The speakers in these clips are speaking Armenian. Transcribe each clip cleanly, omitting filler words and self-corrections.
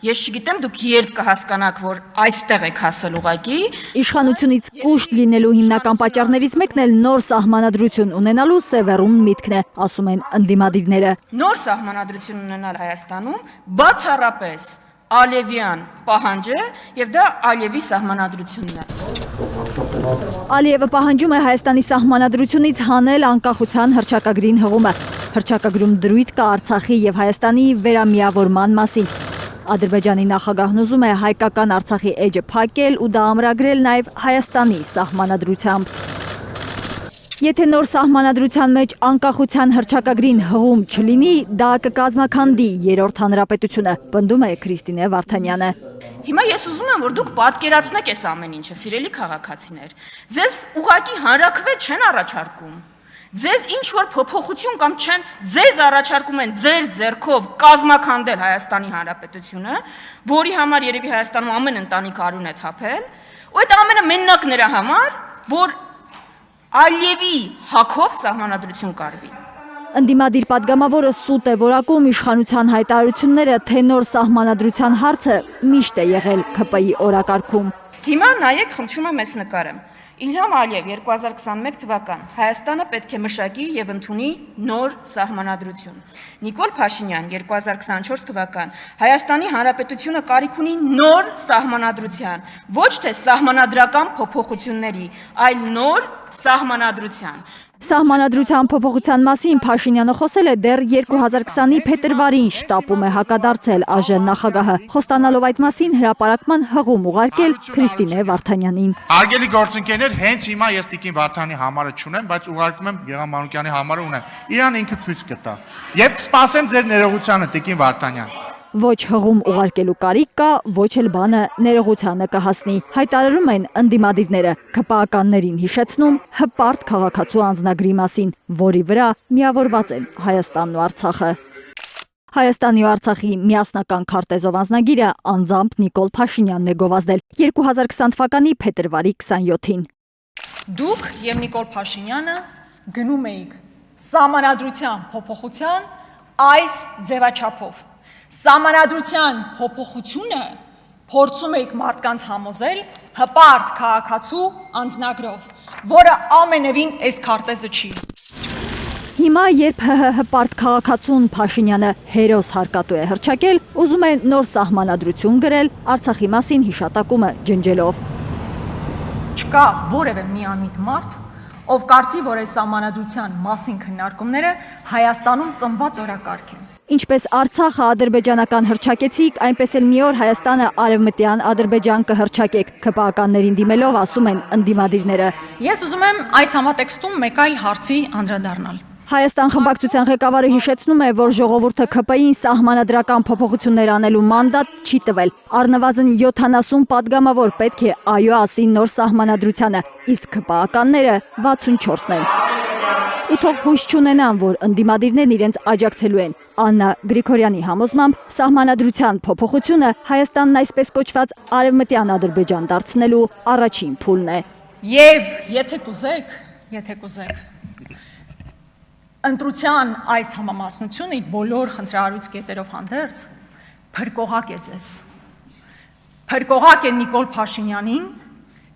Ես չգիտեմ դուք երբ կհասկանաք, որ այստեղ եք հասել ուղղակի։ Իշխանությունից կուշտ լինելու հիմնական պատճառներից մեկն էլ նոր սահմանադրություն ունենալու սևեռուն միտքն է, ասում են ընդդիմադիրները։ Նոր սահմանադրություն ունենալ Հայաստանում բացառապես Ալիևյան պահանջ է եւ դա Ալիևի սահմանադրությունն է։ Ալիևը պահանջում է Հայաստանի սահմանադրությունից հանել անկախության հռչակագրին հղումը։ Հռչակագրում դրույթ կա Արցախի եւ Հայաստանի վերամիավորման մասին։ Ադրբեջանի նախագահն ուզում է հայկական Արցախի էջը փակել ու դա ամրագրել նաեւ Հայաստանի սահմանադրությամբ։ Եթե նոր սահմանադրության մեջ անկախության հռչակագրին հղում չլինի, դա կկազմաքանդի երրորդ հանրապետությունը, պնդում է Քրիստինե Վարդանյանը։ Հիմա ես ուզում եմ, որ դուք պատկերացնեք այս ամեն ինչը, սիրելի քաղաքացիներ։ Ձեզ ուղղակի հանրաքվե չեն առաջարկում։ Ձեզ ինչ որ փոփոխություն կամ չեն ձեզ առաջարկում են ձեր ձեռքով կազմաքանդել Հայաստանի Հանրապետությունը, որի համար երևի Հայաստանում ամեն ընտանիք արյուն է թափել, ու այդ ամենը մենակ նրա համար, որ Ալիևի հակով սահմանադրություն կարվի։ Ընդդիմադիր падգամավորը սուտ է որակում իշխանության հայտարարությունները, թե նոր սահմանադրության հարցը միշտ է եղել ՔՊ-ի օրակարգում։ Հիմա նայեք, խնդրում եմ այս նկարը։ Իլհամ Ալիև 2021 թվական Հայաստանը պետք է մշակի եւ ընդունի նոր սահմանադրություն։ Նիկոլ Փաշինյան 2024 թվական Հայաստանի Հանրապետությունը կարիք ունի նոր սահմանադրության, ոչ թե սահմանադրական փոփոխությունների, այլ նոր սահմանադրության։ Սահմանադրության փոփոխության մասին Փաշինյանը խոսել է դեռ 2020-ի փետրվարին շտապում է հակադարձել ԱԺ նախագահը, խոստանալով այդ մասին հրապարակման հղում ուղարկել Քրիստինե Վարդանյանին։ Հարգելի գործընկերներ, հենց հիմա ես Տիկին Վարդանի համարը չունեմ, բայց ուղարկում եմ Գեղամ Մանուկյանի համարը ունեմ։ Իրան ինքը ցույց կտա։ Եվ կսպասեմ ձեր ներողությանը, Տիկին Վարդանյան։ Ոչ հղում ուղարկելու կարիք կա, ոչ էլ բանը ներողությանը կհասնի, հայտարարում են ընդդիմադիրները, ՔՊԱ-ականներին հիշեցնում հպարտ քաղաքացու անձնագրի մասին, որի վրա միավորված են Հայաստանն ու Արցախը։ Հայաստանի ու Արցախի միասնական քարտեզով անձնագիրը անձամբ Նիկոլ Փաշինյանն է գովազդել 2020 թվականի փետրվարի 27-ին։ Դուք եւ Նիկոլ Փաշինյանը գնում էիք սահմանադրության փոփոխության այս ձևաչափով։ Սահմանադրության փոփոխությունը փորձում էիք մարդկանց համոզել հպարտ քաղաքացու անձնագրով, որը ամենևին այս քարտեզը չի։ Հիմա երբ հպարտ քաղաքացուն Փաշինյանը հերոս հարկատու է հռչակել, ուզում է նոր սահմանադրություն գրել Արցախի մասին հիշատակումը ջնջելով։ Չկա որևէ միամիտ մարդ, ով կարծի, որ այս սահմանադրության մասին քննարկումները Հայաստանում ծնված օրակարգ են։ Ինչպես Արցախը ադրբեջանական հռչակեցիք, այնպես էլ մի օր Հայաստանը արևմտյան Ադրբեջան կհռչակեք, ՔՊԱ-ականներին դիմելով ասում են ընդդիմադիրները։ Ես ուզում եմ այս համատեքստում մեկ այլ հարցի անդրադառնալ։ Հայաստան խմբակցության ղեկավարը հիշեցնում է, որ ժողովուրդը ՔՊ-ին սահմանադրական փոփոխություններ անելու մանդատ չի տվել։ Առնվազն 70 падգամավոր պետք է այո ասի նոր սահմանադրությանը, իսկ ՔՊԱ-ականները 64-ն են։ Ու թող հույս չունենան, որ ընդդիմադիրներն իրենց աջակցելու են։ Աննա Գրիգորյանի համոզմամբ սահմանադրության փոփոխությունը Հայաստանն այսպես կոչված արևմտյան Ադրբեջան դարձնելու առաջին փուլն է։ Եվ եթե կուզեք, ընտրության այս համամասնությունը իր բոլոր խնդրահարույց կետերով հանդերձ փրկողակ է ձեզ։ Փրկողակ է Նիկոլ Փաշինյանին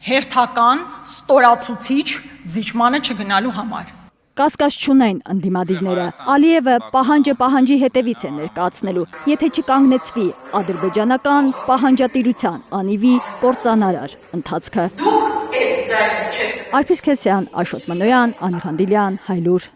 հերթական ստորացուցիչ զիջմանը չգնալու համար։ Կասկած չունեն ընդդիմադիրները։ Ալիևը պահանջի հետևից է ներկայացնելու, եթե չկանգնեցվի ադրբեջանական պահանջատիրության անիվի կործանարար ընթացքը։ Արփիս Քեսյան, Աշոտ Մանոյան, Անի Խանդիլյան, Հայլուր։